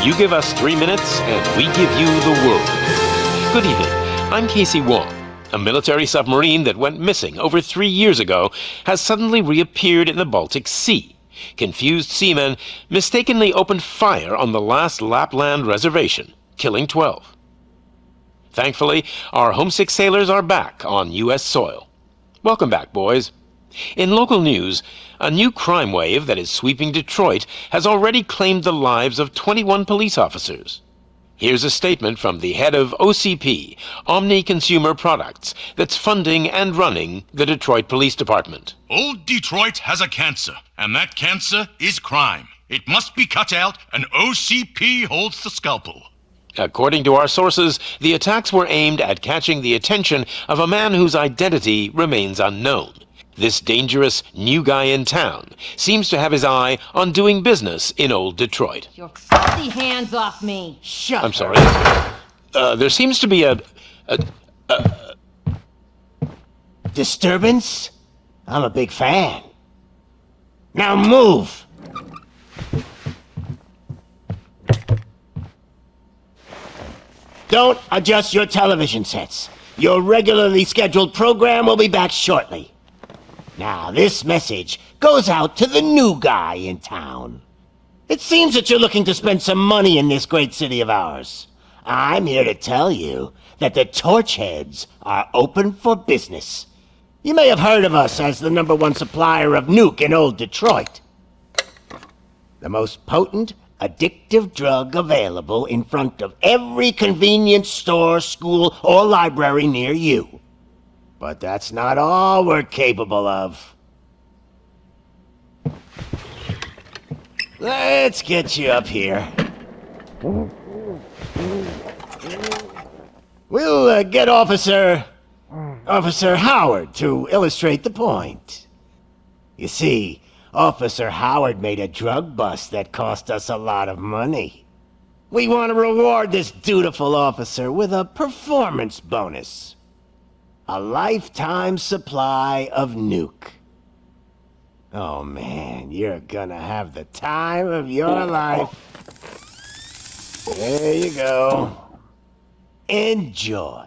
You give us 3 minutes, and we give you the world. Good evening. I'm Casey Wong. A military submarine that went missing over 3 years ago has suddenly reappeared in the Baltic Sea. Confused seamen mistakenly opened fire on the last Lapland reservation, killing 12. Thankfully, our homesick sailors are back on U.S. soil. Welcome back, boys. In local news, a new crime wave that is sweeping Detroit has already claimed the lives of 21 police officers. Here's a statement from the head of OCP, Omni Consumer Products, that's funding and running the Detroit Police Department. Old Detroit has a cancer, and that cancer is crime. It must be cut out, and OCP holds the scalpel. According to our sources, the attacks were aimed at catching the attention of a man whose identity remains unknown. This dangerous new guy in town seems to have his eye on doing business in old Detroit. Your filthy hands off me! Shut I'm sorry. There seems to be a disturbance? I'm a big fan. Now move! Don't adjust your television sets. Your regularly scheduled program will be back shortly. Now, this message goes out to the new guy in town. It seems that you're looking to spend some money in this great city of ours. I'm here to tell you that the Torchheads are open for business. You may have heard of us as the #1 supplier of nuke in old Detroit. The most potent, addictive drug available in front of every convenience store, school, or library near you. But that's not all we're capable of. Let's get you up here. We'll get Officer Howard to illustrate the point. You see, Officer Howard made a drug bust that cost us a lot of money. We want to reward this dutiful officer with a performance bonus. A lifetime supply of nuke. Oh man, you're gonna have the time of your life. There you go. Enjoy.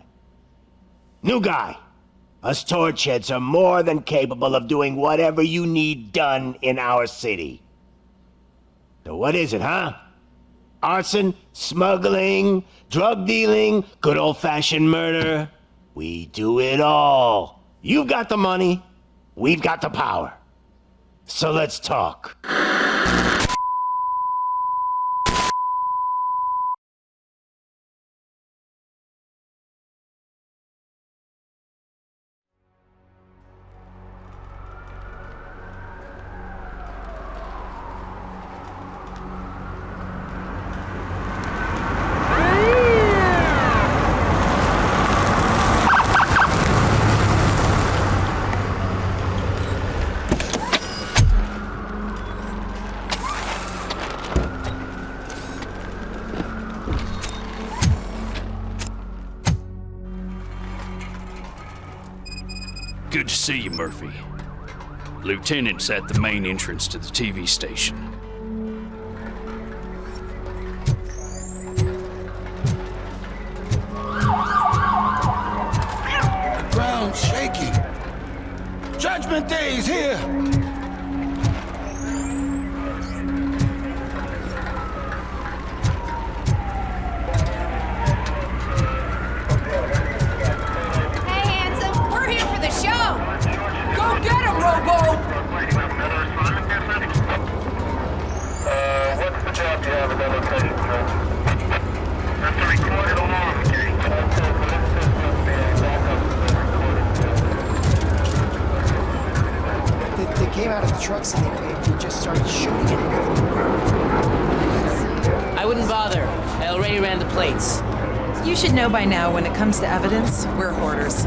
New guy, us Torchheads are more than capable of doing whatever you need done in our city. So what is it, huh? Arson, smuggling, drug dealing, good old-fashioned murder? We do it all. You've got the money, we've got the power. So let's talk. Good to see you, Murphy. Lieutenant's at the main entrance to the TV station. The ground's shaking. Judgment Day is here! Robo! What's the job you have at that location, sir? That's a recorded alarm, okay? They came out of the trucks and they just started shooting at everything. I wouldn't bother. I already ran the plates. You should know by now, when it comes to evidence, we're hoarders.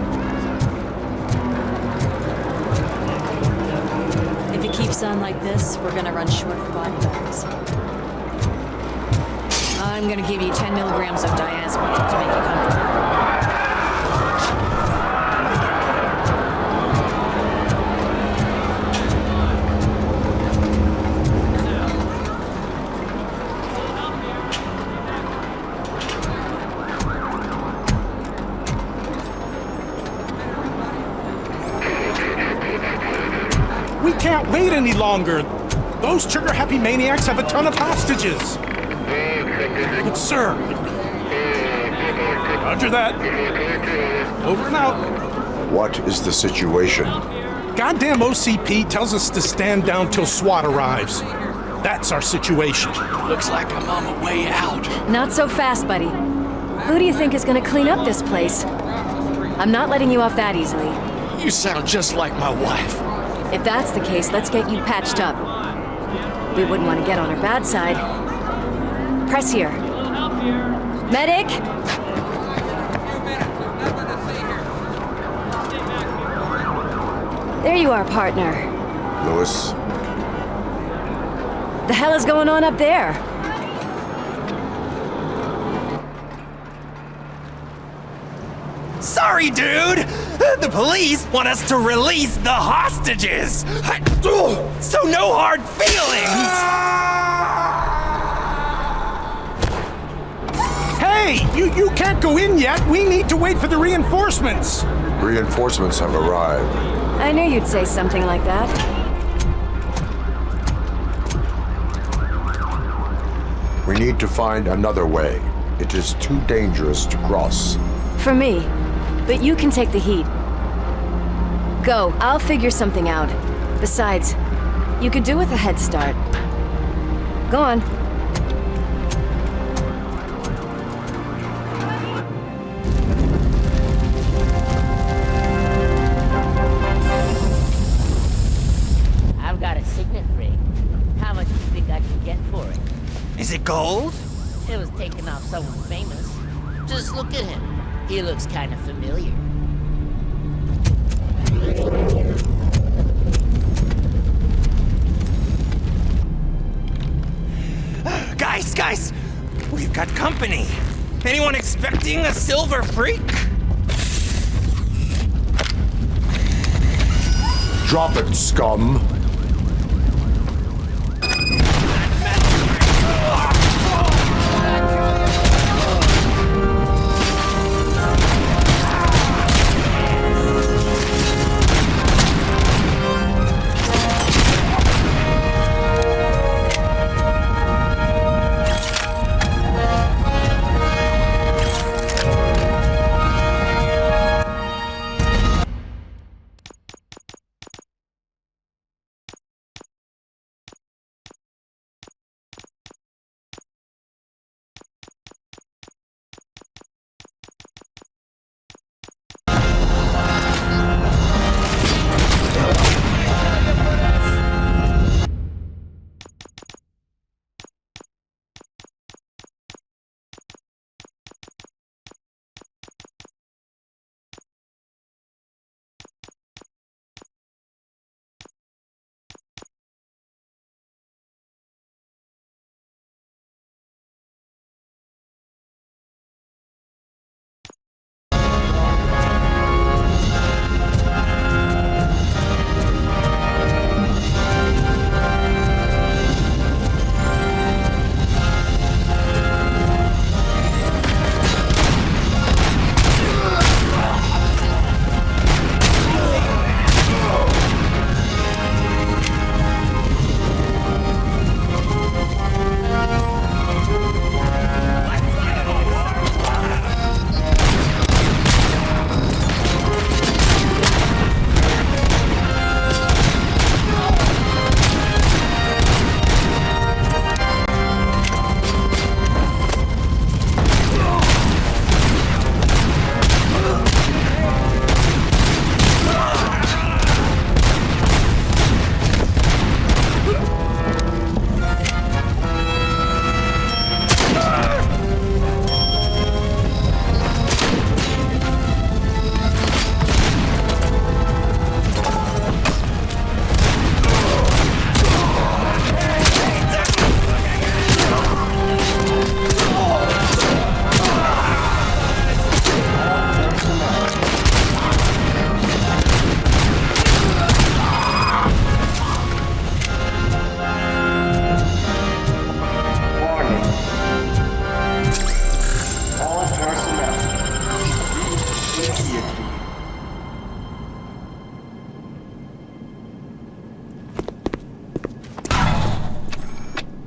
If it keeps on like this, we're gonna run short of body bags. I'm gonna give you 10 milligrams of diazepam to make you comfortable. can't wait any longer. Those trigger-happy maniacs have a ton of hostages. But sir... Roger that. Over and out. What is the situation? Goddamn OCP tells us to stand down till SWAT arrives. That's our situation. Looks like I'm on my way out. Not so fast, buddy. Who do you think is gonna clean up this place? I'm not letting you off that easily. You sound just like my wife. If that's the case, let's get you patched up. We wouldn't want to get on her bad side. Press here. Medic! There you are, partner. Lewis? The hell is going on up there? Sorry, dude! The police want us to release the hostages! So no hard feelings! Hey! You can't go in yet! We need to wait for the reinforcements! Reinforcements have arrived. I knew you'd say something like that. We need to find another way. It is too dangerous to cross. For me. But you can take the heat. Go, I'll figure something out. Besides, you could do with a head start. Go on. I've got a signet ring. How much do you think I can get for it? Is it gold? It was taken off someone famous. Just look at him. He looks kind of familiar. Guys! We've got company. Anyone expecting a silver freak? Drop it, scum!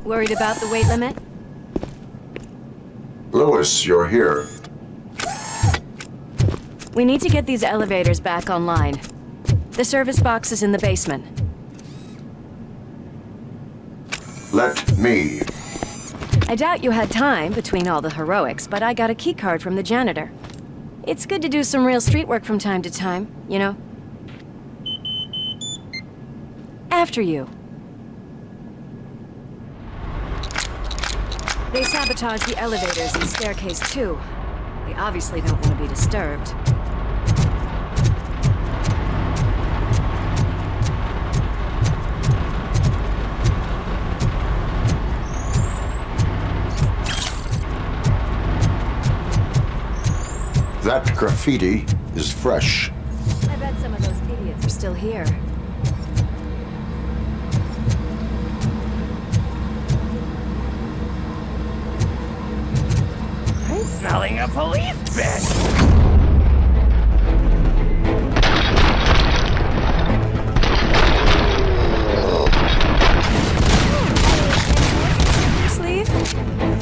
Worried about the weight limit? Lewis, you're here. We need to get these elevators back online. The service box is in the basement. Let me. I doubt you had time between all the heroics, but I got a keycard from the janitor. It's good to do some real street work from time to time, you know? After you. They sabotage the elevators and staircase too. They obviously don't want to be disturbed. That graffiti is fresh. I bet some of those idiots are still here. I'm smelling a police bitch!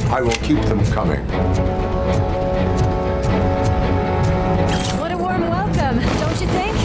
I will keep them coming. What a warm welcome, don't you think?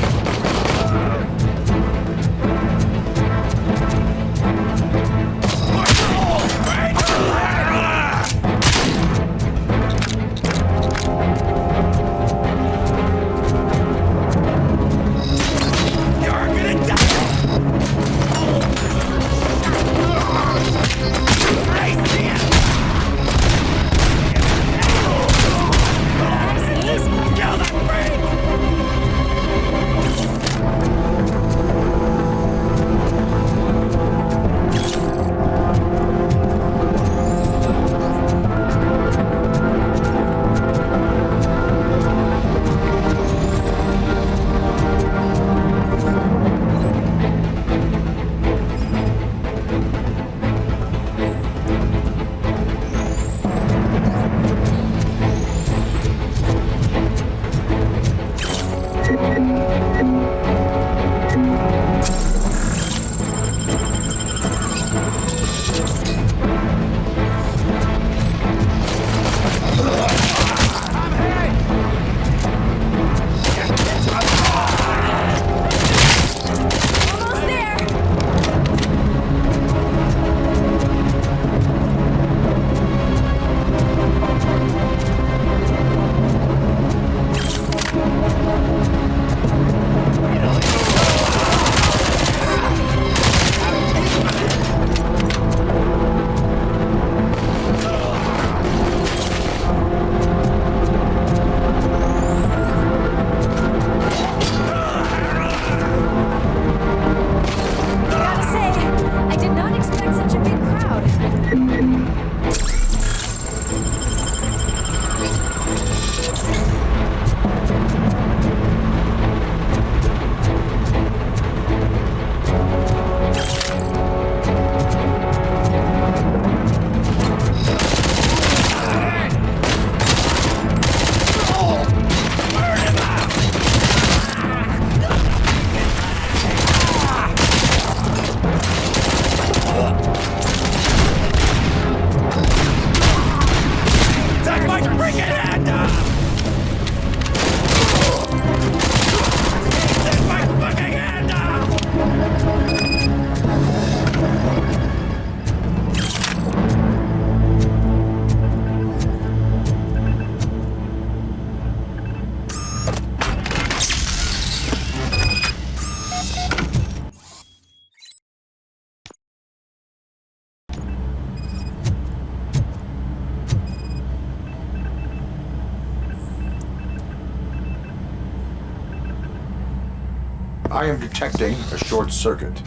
I am detecting a short circuit.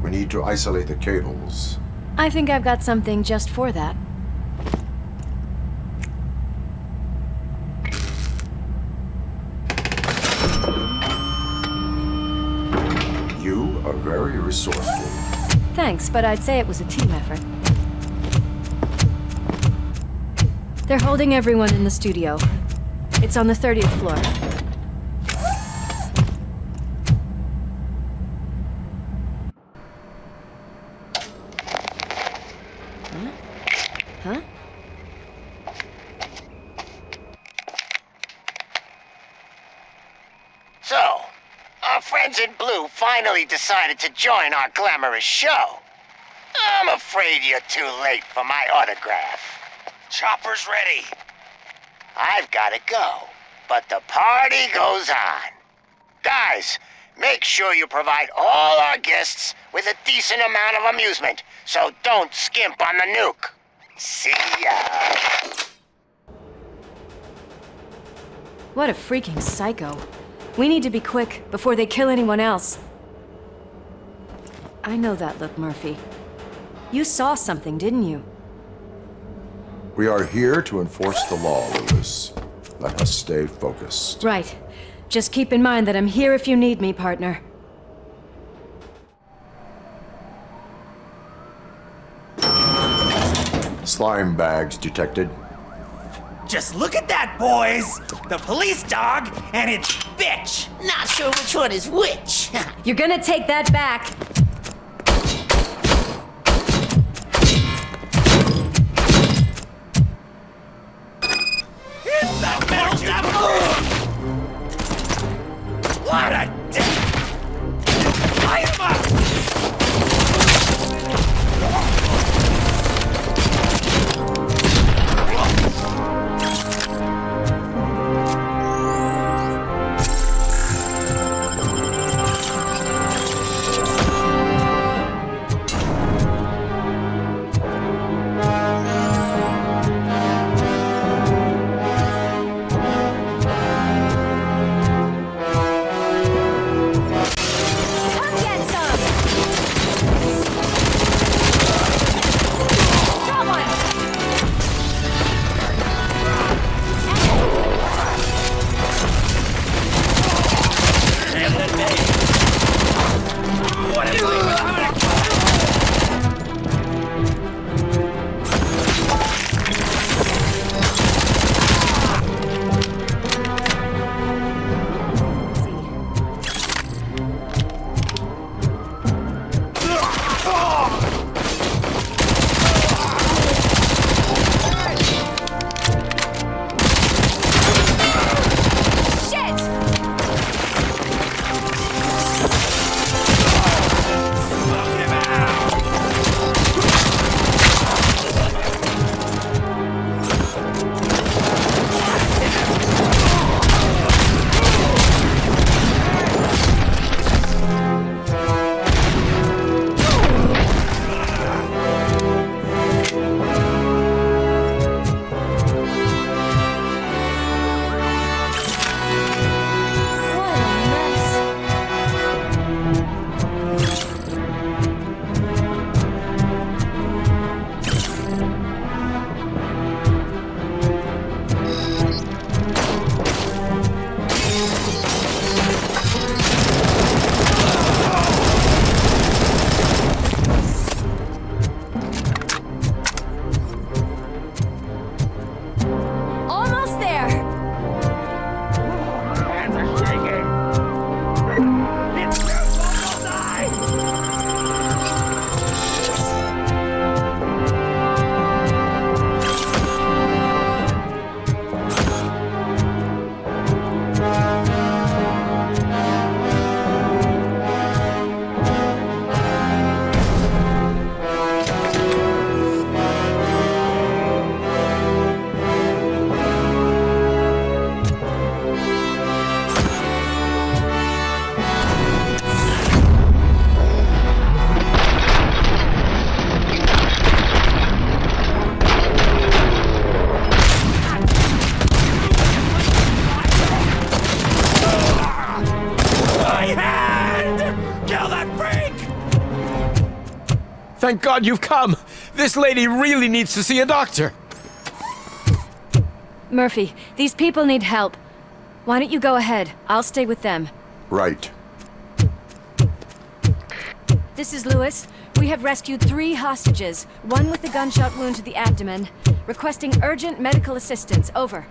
We need to isolate the cables. I think I've got something just for that. You are very resourceful. Thanks, but I'd say it was a team effort. They're holding everyone in the studio. It's on the 30th floor. So, our friends in blue finally decided to join our glamorous show. I'm afraid you're too late for my autograph. Chopper's ready. I've gotta go, but the party goes on. Guys, make sure you provide all our guests with a decent amount of amusement, so don't skimp on the nuke. See ya. What a freaking psycho. We need to be quick before they kill anyone else. I know that look, Murphy. You saw something, didn't you? We are here to enforce the law, Lewis. Let us stay focused. Right. Just keep in mind that I'm here if you need me, partner. Slime bags detected. Just look at that, boys! The police dog and its bitch! Not sure which one is which. You're gonna take that back. It's the metal devil! What a dick! Light him up! Thank God you've come! This lady really needs to see a doctor! Murphy, these people need help. Why don't you go ahead? I'll stay with them. Right. This is Lewis. We have rescued 3 hostages, one with a gunshot wound to the abdomen. Requesting urgent medical assistance. Over.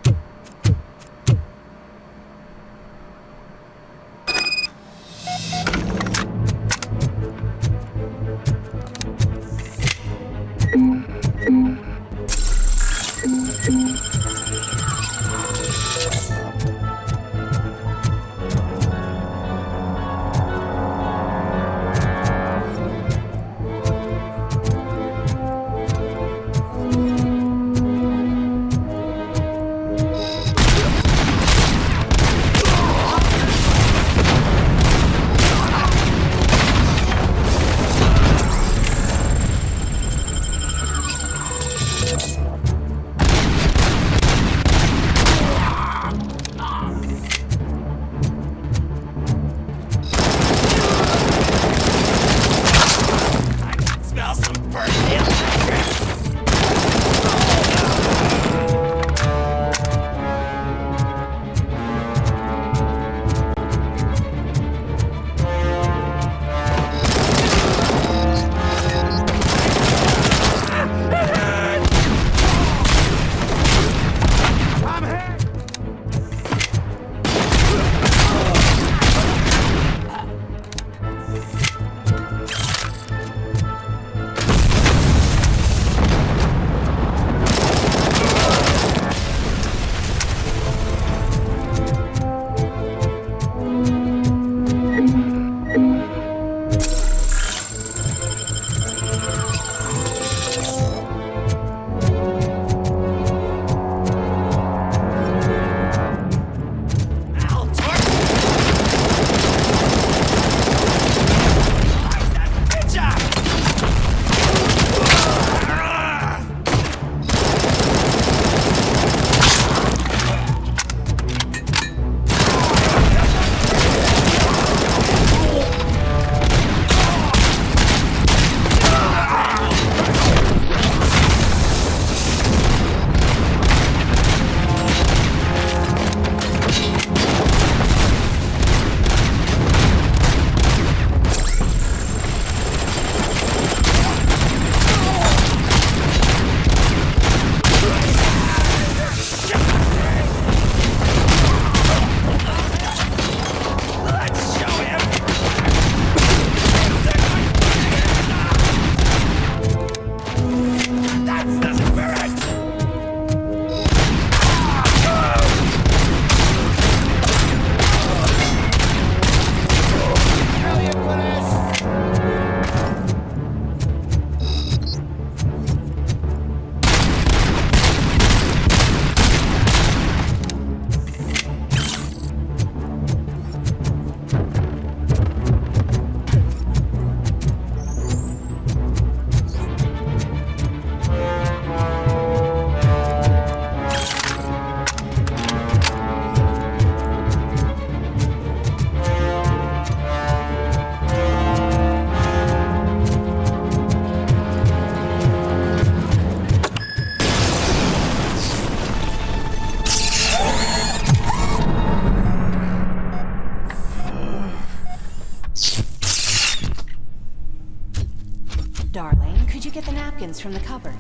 Could you get the napkins from the cupboard?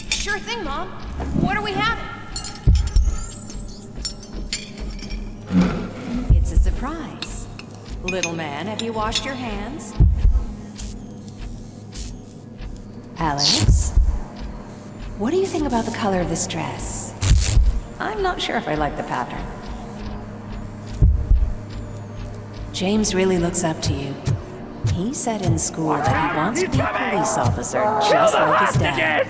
Sure thing, Mom. What are we having? It's a surprise. Little man, have you washed your hands? Alex? What do you think about the color of this dress? I'm not sure if I like the pattern. James really looks up to you. He said in school that he wants to be a police officer, just like his dad.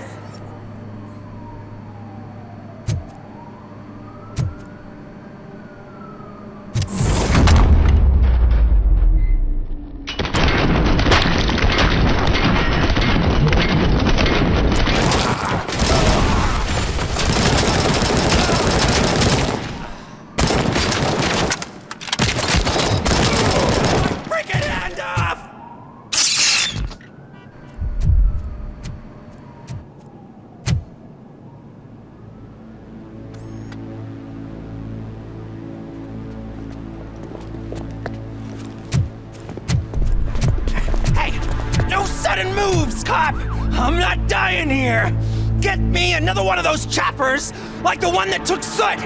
Sudden moves, cop! I'm not dying here! Get me another one of those choppers, like the one that took Soot!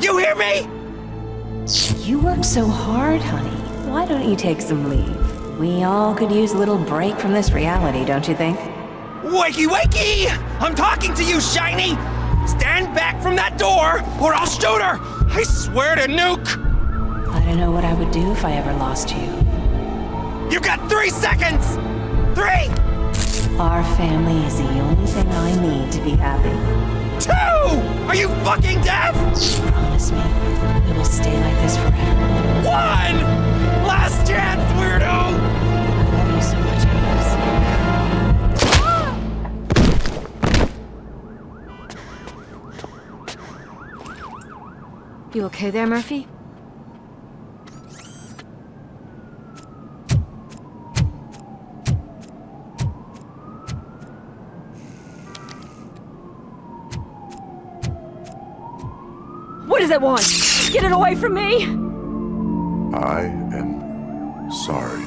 You hear me? You work so hard, honey. Why don't you take some leave? We all could use a little break from this reality, don't you think? Wakey, wakey! I'm talking to you, Shiny! Stand back from that door, or I'll shoot her! I swear to nuke! I don't know what I would do if I ever lost you. You got 3 seconds! 3! Our family is the only thing I need to be happy. 2! Are you fucking deaf? Promise me, it will stay like this forever. 1! Last chance, weirdo! I love you so much, Alex. You okay there, Murphy? What does it want? Get it away from me! I am sorry.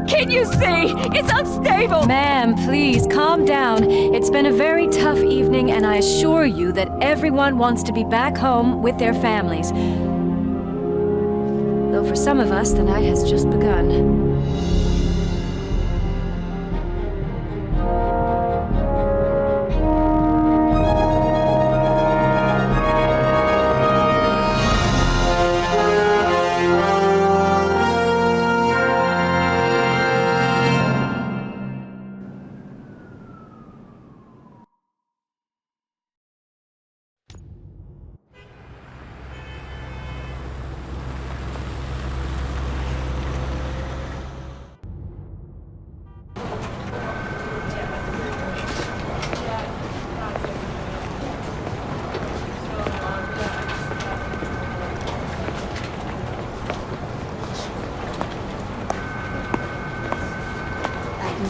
Can't you see? It's unstable! Ma'am, please, calm down. It's been a very tough evening, and I assure you that everyone wants to be back home with their families. Though for some of us, the night has just begun.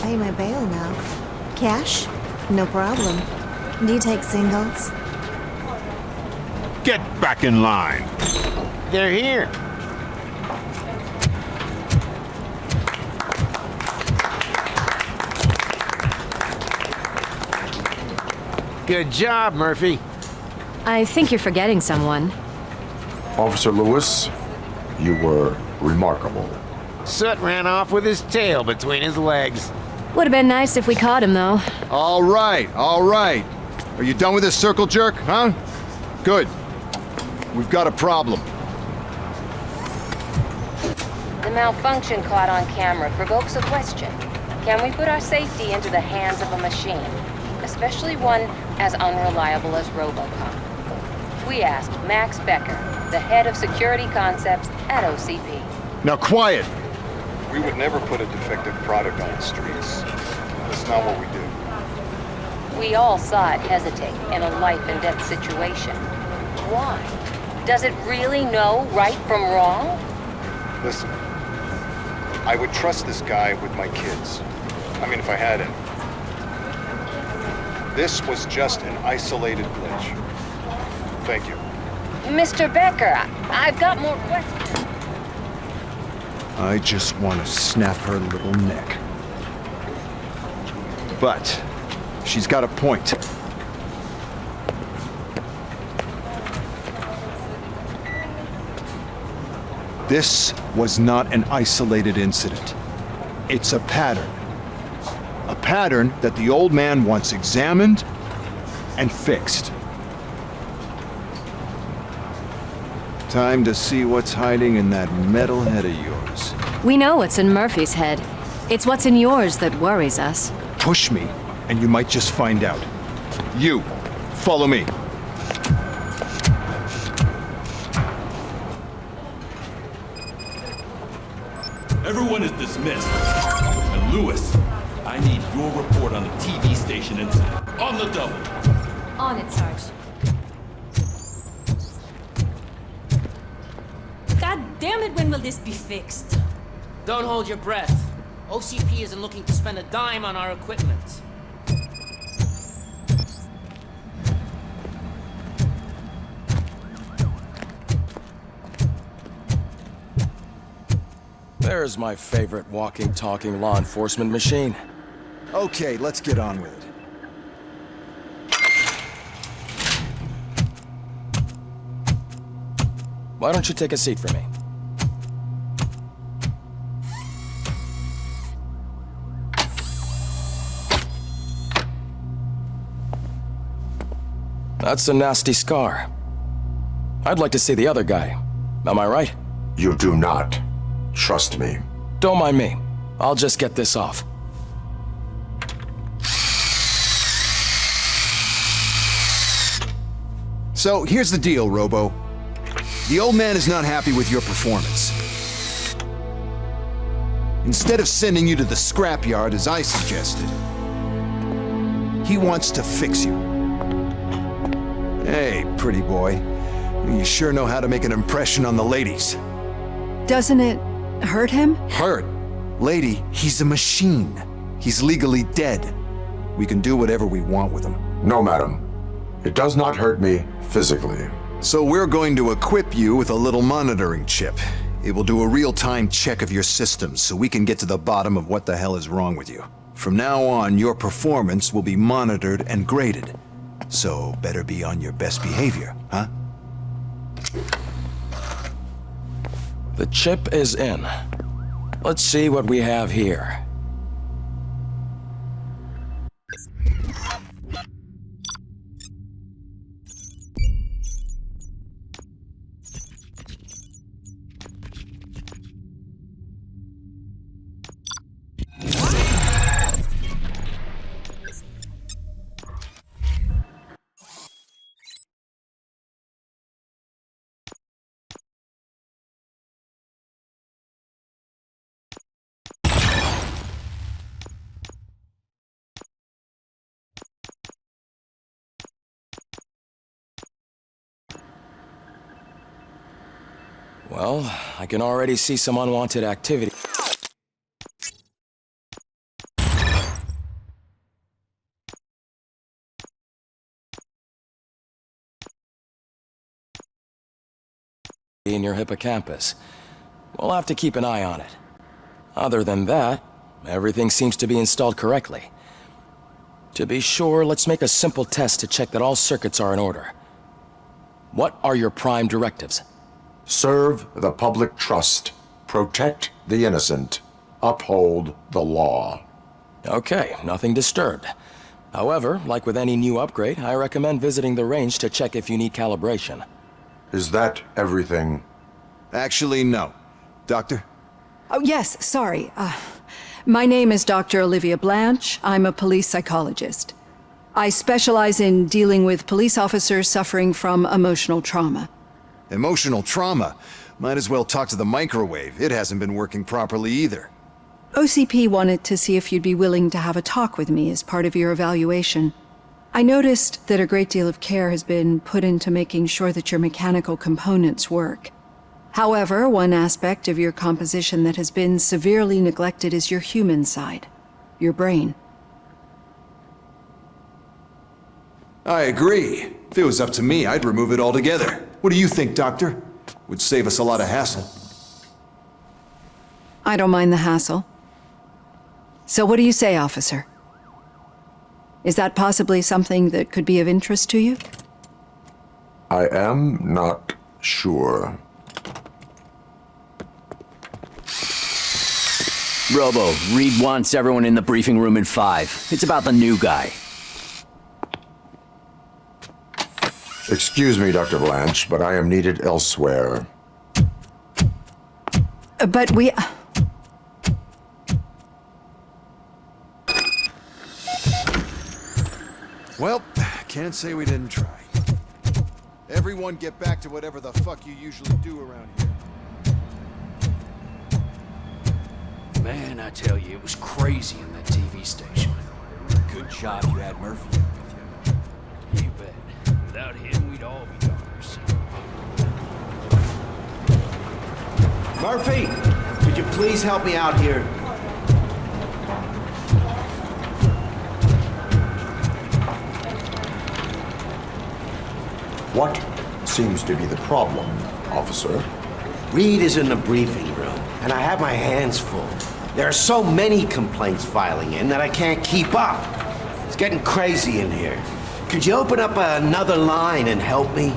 Pay my bail now. Cash? No problem. Do you take singles? Get back in line. They're here. Good job, Murphy. I think you're forgetting someone. Officer Lewis, you were remarkable. Soot ran off with his tail between his legs. Would have been nice if we caught him, though. All right, all right. Are you done with this circle jerk, huh? Good. We've got a problem. The malfunction caught on camera provokes a question. Can we put our safety into the hands of a machine? Especially one as unreliable as Robo-Cop. We asked Max Becker, the head of security concepts at OCP. Now quiet! We would never put a defective product on the streets. That's not what we do. We all saw it hesitate in a life and death situation. Why? Does it really know right from wrong? Listen, I would trust this guy with my kids. I mean, if I had any. This was just an isolated glitch. Thank you. Mr. Becker, I've got more questions. I just want to snap her little neck. But she's got a point. This was not an isolated incident. It's a pattern. A pattern that the old man wants examined and fixed. Time to see what's hiding in that metal head of yours. We know what's in Murphy's head. It's what's in yours that worries us. Push me, and you might just find out. You, follow me. Everyone is dismissed. And Lewis, I need your report on the TV station incident. On the double. On it, Sarge. God damn it, when will this be fixed? Don't hold your breath. OCP isn't looking to spend a dime on our equipment. There's my favorite walking, talking law enforcement machine. Okay, let's get on with it. Why don't you take a seat for me? That's a nasty scar. I'd like to see the other guy. Am I right? You do not. Trust me. Don't mind me. I'll just get this off. So, here's the deal, Robo. The old man is not happy with your performance. Instead of sending you to the scrapyard as I suggested, he wants to fix you. Hey, pretty boy. You sure know how to make an impression on the ladies. Doesn't it hurt him? Hurt? Lady, he's a machine. He's legally dead. We can do whatever we want with him. No, madam. It does not hurt me physically. So we're going to equip you with a little monitoring chip. It will do a real-time check of your systems so we can get to the bottom of what the hell is wrong with you. From now on, your performance will be monitored and graded. So better be on your best behavior, huh? The chip is in. Let's see what we have here. Well, I can already see some unwanted activity. In your hippocampus. We'll have to keep an eye on it. Other than that, everything seems to be installed correctly. To be sure, let's make a simple test to check that all circuits are in order. What are your prime directives? Serve the public trust. Protect the innocent. Uphold the law. Okay, nothing disturbed. However, like with any new upgrade, I recommend visiting the range to check if you need calibration. Is that everything? Actually, no. Doctor? Oh, yes, sorry. My name is Dr. Olivia Blanche. I'm a police psychologist. I specialize in dealing with police officers suffering from emotional trauma. Emotional trauma? Might as well talk to the microwave. It hasn't been working properly either. OCP wanted to see if you'd be willing to have a talk with me as part of your evaluation. I noticed that a great deal of care has been put into making sure that your mechanical components work. However, one aspect of your composition that has been severely neglected is your human side, your brain. I agree. If it was up to me, I'd remove it altogether. What do you think, Doctor? Would save us a lot of hassle. I don't mind the hassle. So what do you say, officer? Is that possibly something that could be of interest to you? I am not sure. Robo, Reed wants everyone in the briefing room in 5. It's about the new guy. Excuse me, Dr. Blanche, but I am needed elsewhere. But we... Well, can't say we didn't try. Everyone get back to whatever the fuck you usually do around here. Man, I tell you, it was crazy in that TV station. Good job you had Murphy with you. You bet. Without him, we'd all be goners. Murphy, could you please help me out here? What seems to be the problem, officer? Reed is in the briefing room, and I have my hands full. There are so many complaints filing in that I can't keep up. It's getting crazy in here. Could you open up another line and help me?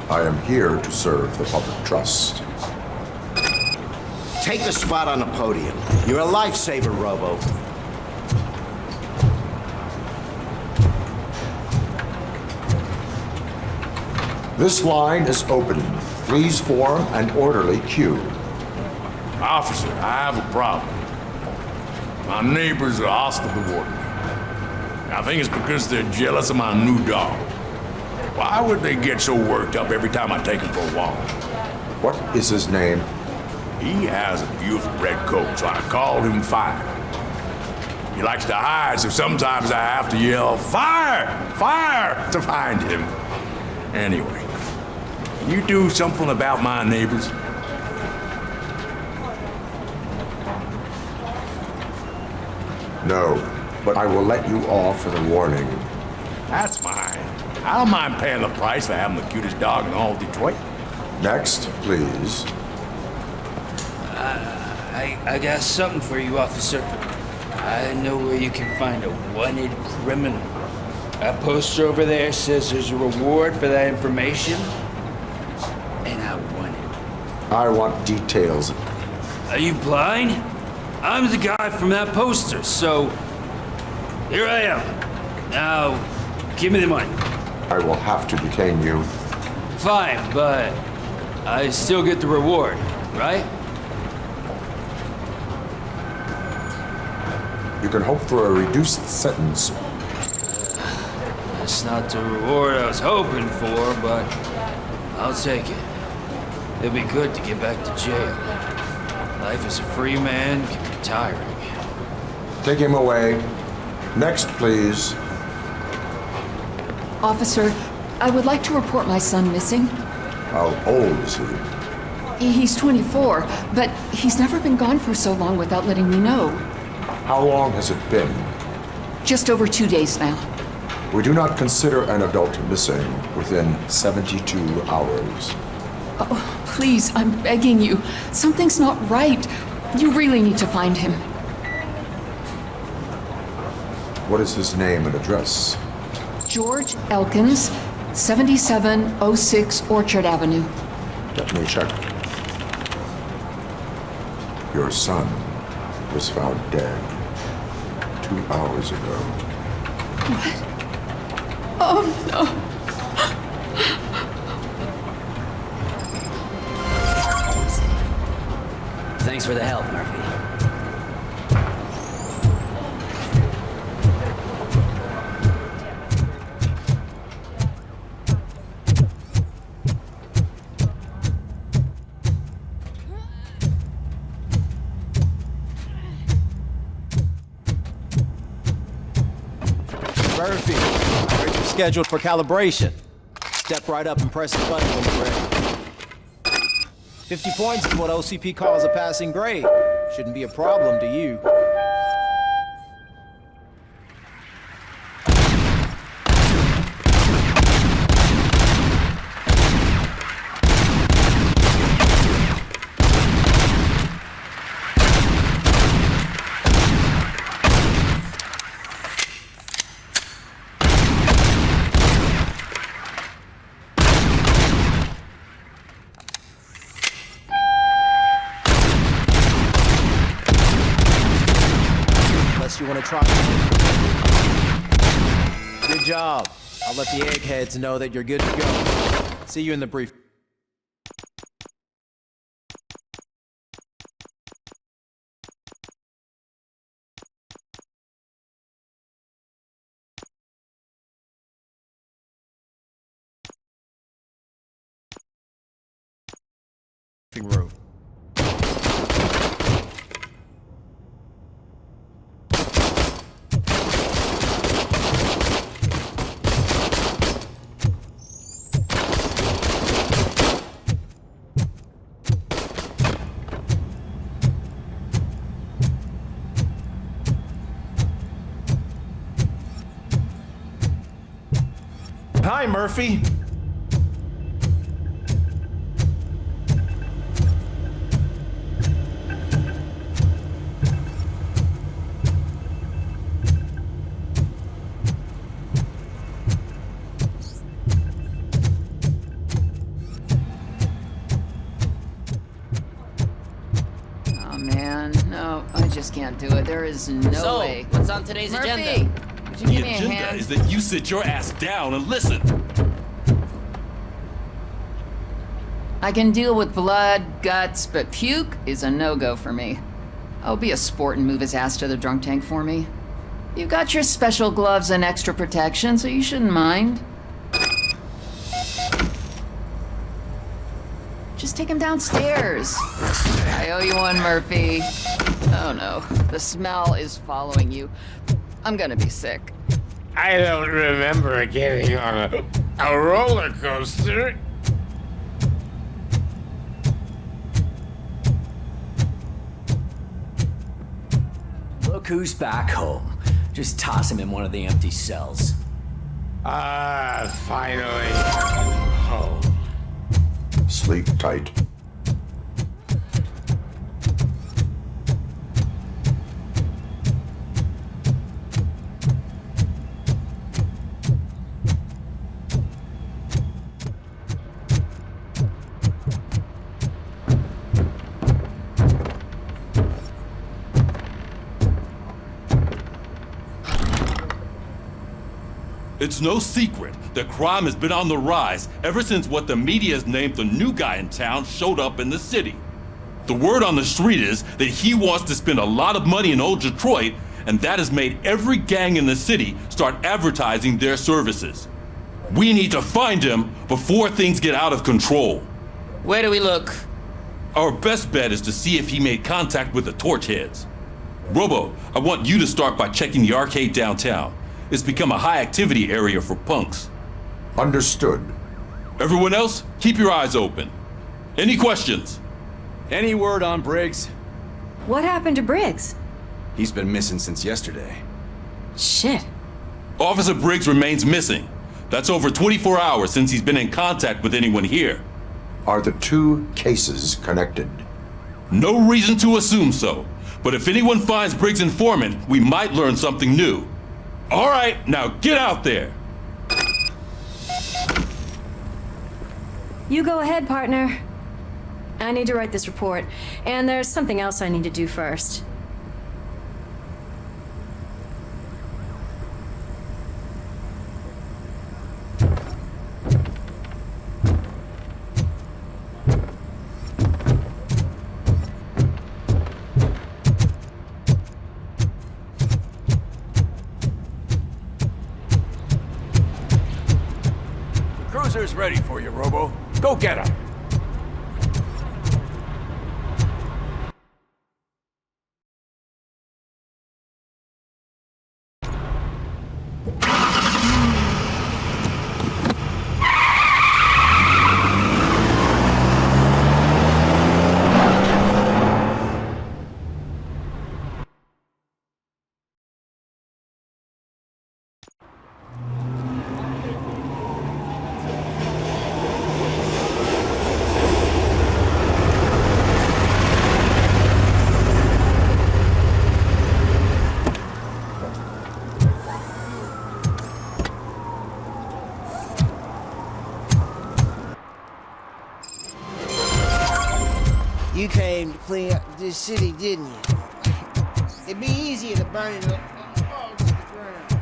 I am here to serve the public trust. Take the spot on the podium. You're a lifesaver, Robo. This line is open. Please form an orderly queue. Officer, I have a problem. My neighbors are hostile toward me. I think it's because they're jealous of my new dog. Why would they get so worked up every time I take him for a walk? What is his name? He has a beautiful red coat, so I called him Fire. He likes to hide, so sometimes I have to yell, "Fire! Fire!" to find him. Anyway, can you do something about my neighbors? No, but I will let you off with a warning. That's fine. I don't mind paying the price for having the cutest dog in all Detroit. Next, please. I got something for you, officer. I know where you can find a wanted criminal. That poster over there says there's a reward for that information, and I want it. I want details. Are you blind? I'm the guy from that poster, so here I am. Now, give me the money. I will have to detain you. Fine, but I still get the reward, right? You can hope for a reduced sentence. That's not the reward I was hoping for, but I'll take it. It'll be good to get back to jail. Life as a free man can be tiring. Take him away. Next, please. Officer, I would like to report my son missing. How old is he? He's 24, but he's never been gone for so long without letting me know. How long has it been? Just over 2 days now. We do not consider an adult missing within 72 hours. Oh, please, I'm begging you. Something's not right. You really need to find him. What is his name and address? George Elkins, 7706 Orchard Avenue. Let me check. Your son was found dead 2 hours ago. What? Oh, no. Thanks for the help, Murphy. Murphy, you're scheduled for calibration. Step right up and press the button when you're ready. 50 points is what OCP calls a passing grade. Shouldn't be a problem to you. job. I'll let the eggheads know that you're good to go. See you in the briefing room. Hi, Murphy. Oh man, no, I just can't do it. There is no way. What's on today's Murphy, agenda? would you The give me a agenda hand? is that you sit your ass down and listen. I can deal with blood, guts, but puke is a no-go for me. Oh, be a sport and move his ass to the drunk tank for me. You got your special gloves and extra protection, so you shouldn't mind. Just take him downstairs. I owe you one, Murphy. Oh no, the smell is following you. I'm gonna be sick. I don't remember getting on a roller coaster. Look who's back home. Just toss him in one of the empty cells. Finally. Home. Sleep tight. It's no secret that crime has been on the rise ever since what the media has named the new guy in town showed up in the city. The word on the street is that he wants to spend a lot of money in old Detroit, and that has made every gang in the city start advertising their services. We need to find him before things get out of control. Where do we look? Our best bet is to see if he made contact with the Torchheads. Robo, I want you to start by checking the arcade downtown. It's become a high-activity area for punks. Understood. Everyone else, keep your eyes open. Any questions? Any word on Briggs? What happened to Briggs? He's been missing since yesterday. Shit. Officer Briggs remains missing. That's over 24 hours since he's been in contact with anyone here. Are the two cases connected? No reason to assume so. But if anyone finds Briggs' informant, we might learn something new. All right, now get out there. You go ahead, partner. I need to write this report, and there's something else I need to do first. Cruiser's ready for you, Robo. Go get him. You came to clean up this city, didn't you? It'd be easier to burn it all to the ground.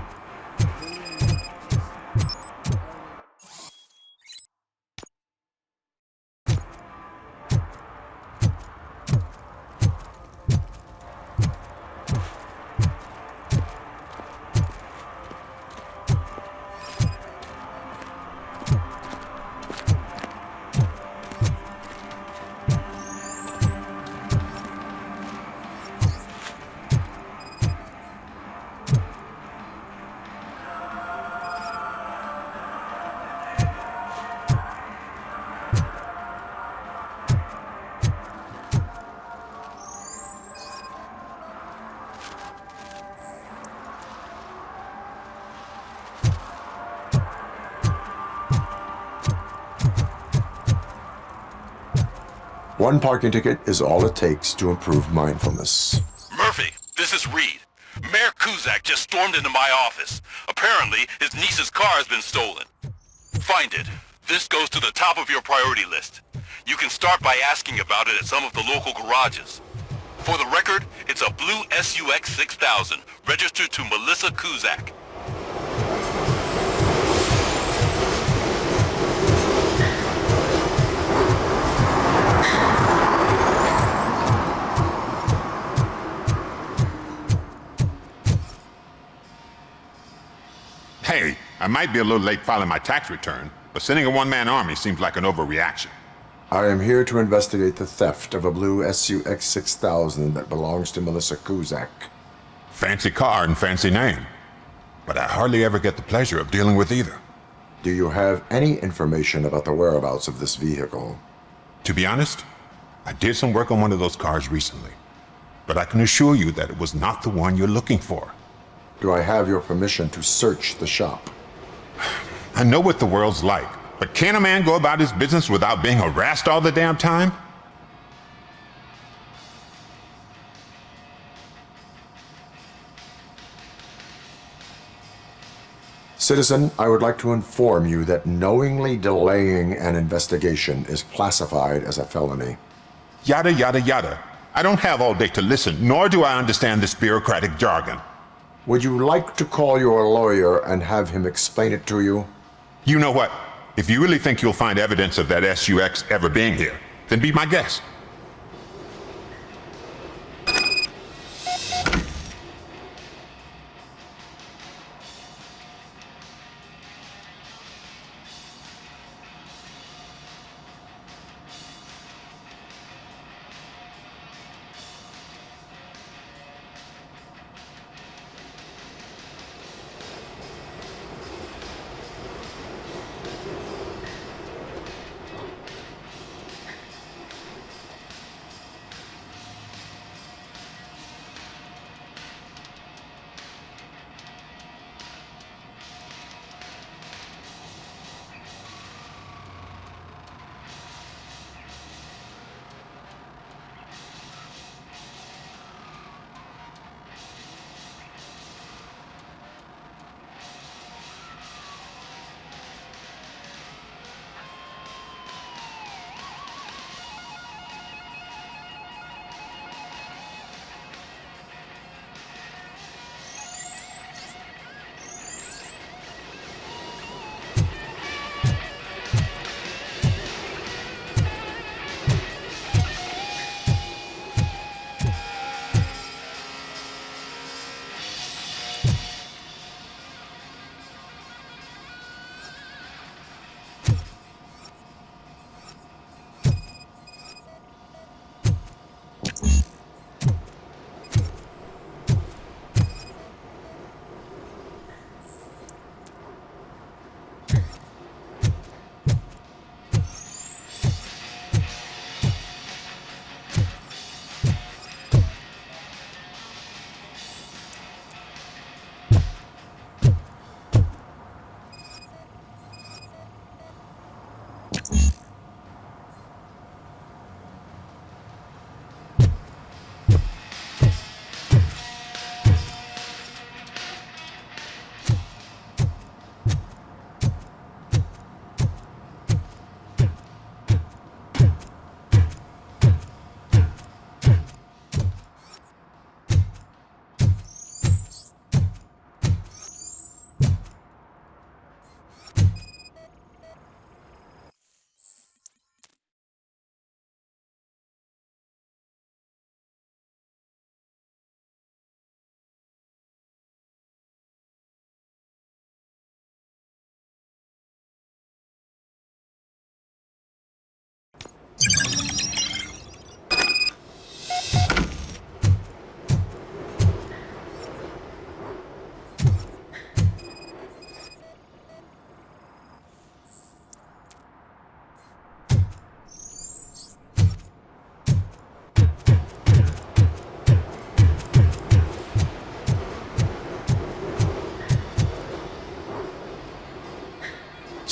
One parking ticket is all it takes to improve mindfulness. Murphy, this is Reed. Mayor Kuzak just stormed into my office. Apparently, his niece's car has been stolen. Find it. This goes to the top of your priority list. You can start by asking about it at some of the local garages. For the record, it's a blue SUX 6000, registered to Melissa Kuzak. Hey, I might be a little late filing my tax return, but sending a one-man army seems like an overreaction. I am here to investigate the theft of a blue SUX 6000 that belongs to Melissa Kuzak. Fancy car and fancy name, but I hardly ever get the pleasure of dealing with either. Do you have any information about the whereabouts of this vehicle? To be honest, I did some work on one of those cars recently, but I can assure you that it was not the one you're looking for. Do I have your permission to search the shop? I know what the world's like, but can a man go about his business without being harassed all the damn time? Citizen, I would like to inform you that knowingly delaying an investigation is classified as a felony. Yada, yada, yada. I don't have all day to listen, nor do I understand this bureaucratic jargon. Would you like to call your lawyer and have him explain it to you? You know what? If you really think you'll find evidence of that SUX ever being here, then be my guest.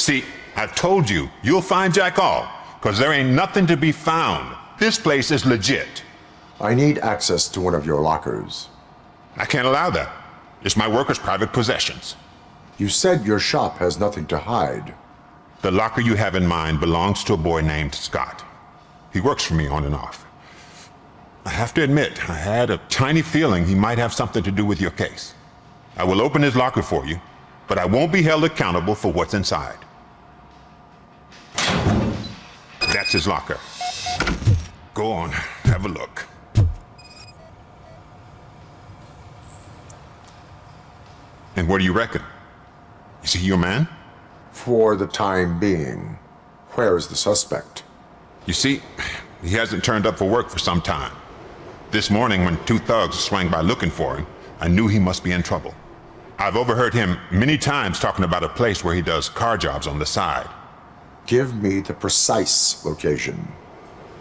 See, I've told you, you'll find Jack all, because there ain't nothing to be found. This place is legit. I need access to one of your lockers. I can't allow that. It's my workers' private possessions. You said your shop has nothing to hide. The locker you have in mind belongs to a boy named Scott. He works for me on and off. I have to admit, I had a tiny feeling he might have something to do with your case. I will open his locker for you, but I won't be held accountable for what's inside. That's his locker. Go on, have a look. And what do you reckon? Is he your man? For the time being. Where is the suspect? You see, he hasn't turned up for work for some time. This morning, when two thugs swang by looking for him, I knew he must be in trouble. I've overheard him many times talking about a place where he does car jobs on the side. Give me the precise location.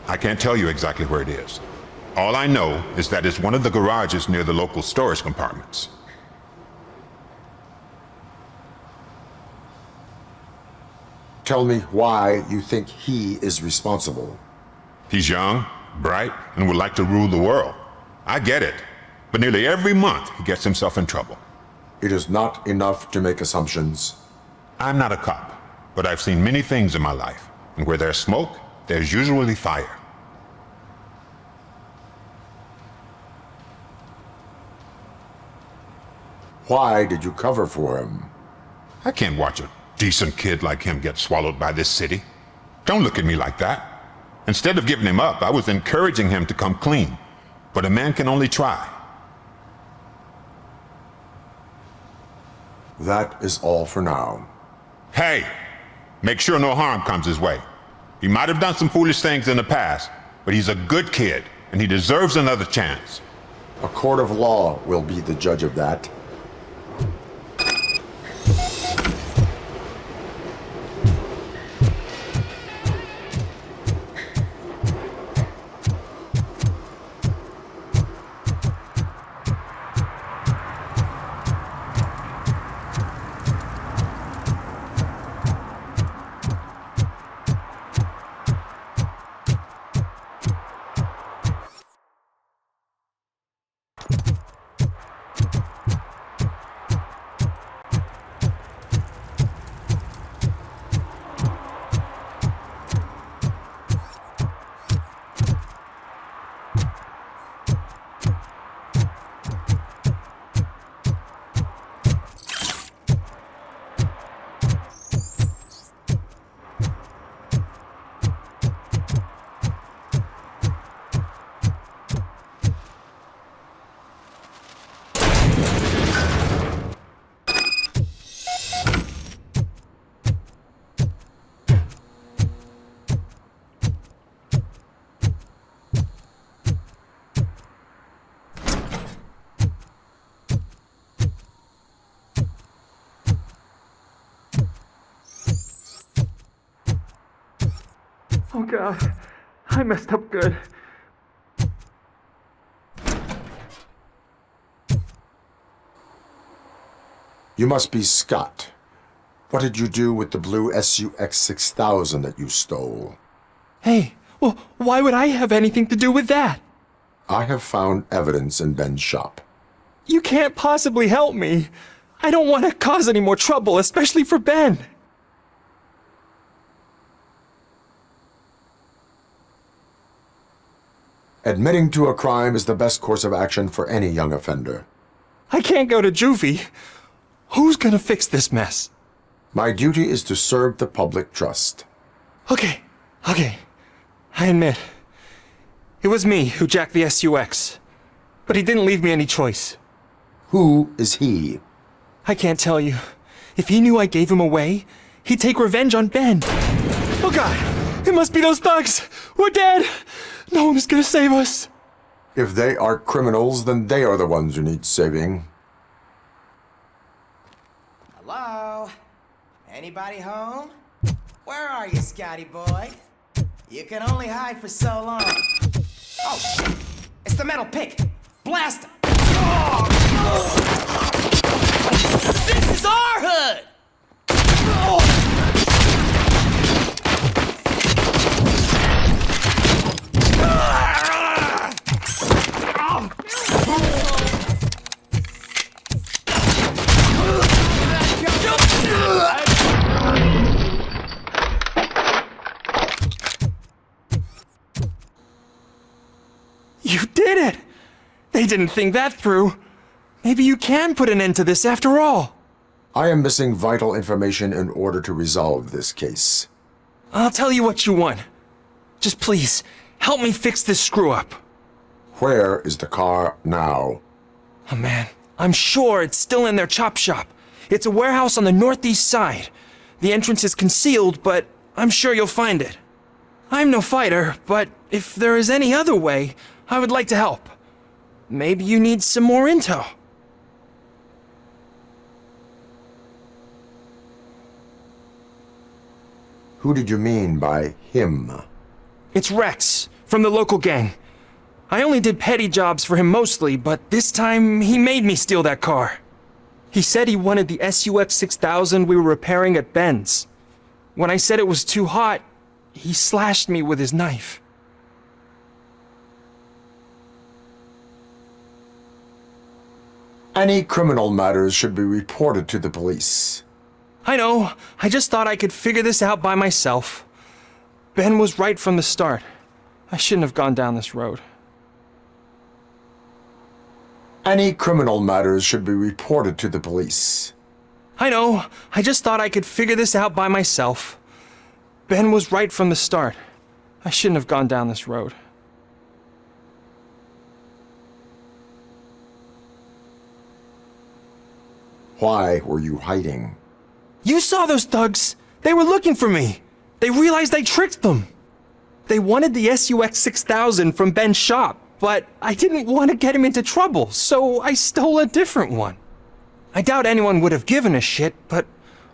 I can't tell you exactly where it is. All I know is that it's one of the garages near the local storage compartments. Tell me why you think he is responsible. He's young, bright, and would like to rule the world. I get it. But nearly every month, he gets himself in trouble. It is not enough to make assumptions. I'm not a cop, but I've seen many things in my life. And where there's smoke, there's usually fire. Why did you cover for him? I can't watch a decent kid like him get swallowed by this city. Don't look at me like that. Instead of giving him up, I was encouraging him to come clean. But a man can only try. That is all for now. Hey, make sure no harm comes his way. He might have done some foolish things in the past, but he's a good kid, and he deserves another chance. A court of law will be the judge of that. Oh God, I messed up good. You must be Scott. What did you do with the blue SUX 6000 that you stole? Hey, well, why would I have anything to do with that? I have found evidence in Ben's shop. You can't possibly help me. I don't want to cause any more trouble, especially for Ben. Admitting to a crime is the best course of action for any young offender. I can't go to juvie. Who's gonna fix this mess? My duty is to serve the public trust. Okay. I admit. It was me who jacked the SUX. But he didn't leave me any choice. Who is he? I can't tell you. If he knew I gave him away, he'd take revenge on Ben. Oh God! It must be those thugs! We're dead! No one is gonna save us! If they are criminals, then they are the ones who need saving. Hello? Anybody home? Where are you, Scotty boy? You can only hide for so long. Oh, shit! It's the metal pick! Blast him! This is our hood! You did it! They didn't think that through. Maybe you can put an end to this after all. I am missing vital information in order to resolve this case. I'll tell you what you want. Just please, help me fix this screw-up. Where is the car now? Oh man, I'm sure it's still in their chop shop. It's a warehouse on the northeast side. The entrance is concealed, but I'm sure you'll find it. I'm no fighter, but if there is any other way, I would like to help. Maybe you need some more intel. Who did you mean by him? It's Rex, from the local gang. I only did petty jobs for him mostly, but this time he made me steal that car. He said he wanted the SUX 6000 we were repairing at Ben's. When I said it was too hot, he slashed me with his knife. Any criminal matters should be reported to the police. I know. I just thought I could figure this out by myself. Ben was right from the start. I shouldn't have gone down this road. Any criminal matters should be reported to the police. I know. I just thought I could figure this out by myself. Ben was right from the start. I shouldn't have gone down this road. Why were you hiding? You saw those thugs. They were looking for me. They realized I tricked them. They wanted the SUX 6000 from Ben's shop, but I didn't want to get him into trouble, so I stole a different one. I doubt anyone would have given a shit, but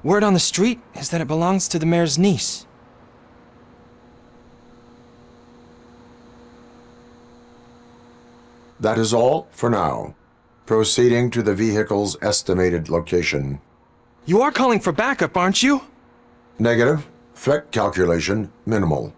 word on the street is that it belongs to the mayor's niece. That is all for now. Proceeding to the vehicle's estimated location. You are calling for backup, aren't you? Negative. Threat calculation minimal.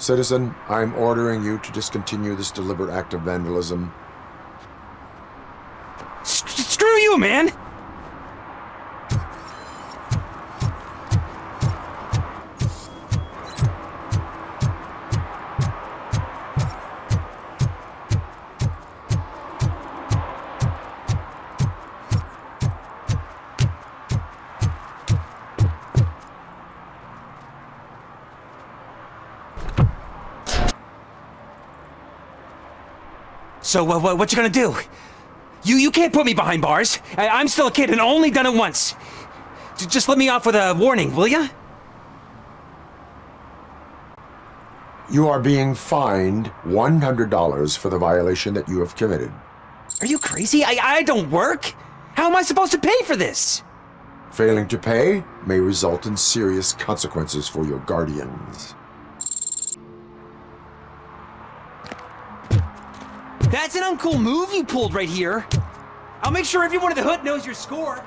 Citizen, I'm ordering you to discontinue this deliberate act of vandalism. Screw you, man! So, what you gonna do? You can't put me behind bars. I'm still a kid and only done it once. Just let me off with a warning, will ya? You are being fined $100 for the violation that you have committed. Are you crazy? I don't work. How am I supposed to pay for this? Failing to pay may result in serious consequences for your guardians. That's an uncool move you pulled right here. I'll make sure everyone in the hood knows your score.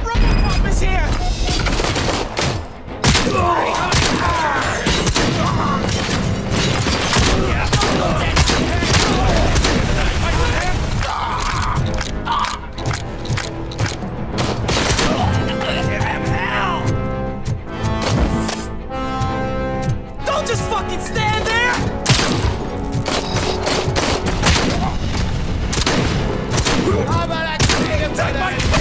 Robo-Cop is here! Don't just fucking stand there! How about I take him to the...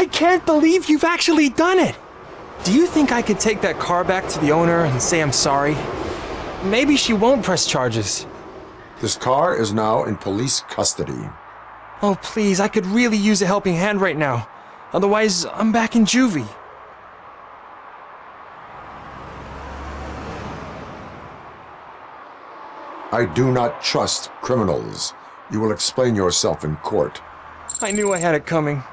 I can't believe you've actually done it! Do you think I could take that car back to the owner and say I'm sorry? Maybe she won't press charges. This car is now in police custody. Oh, please, I could really use a helping hand right now. Otherwise, I'm back in juvie. I do not trust criminals. You will explain yourself in court. I knew I had it coming.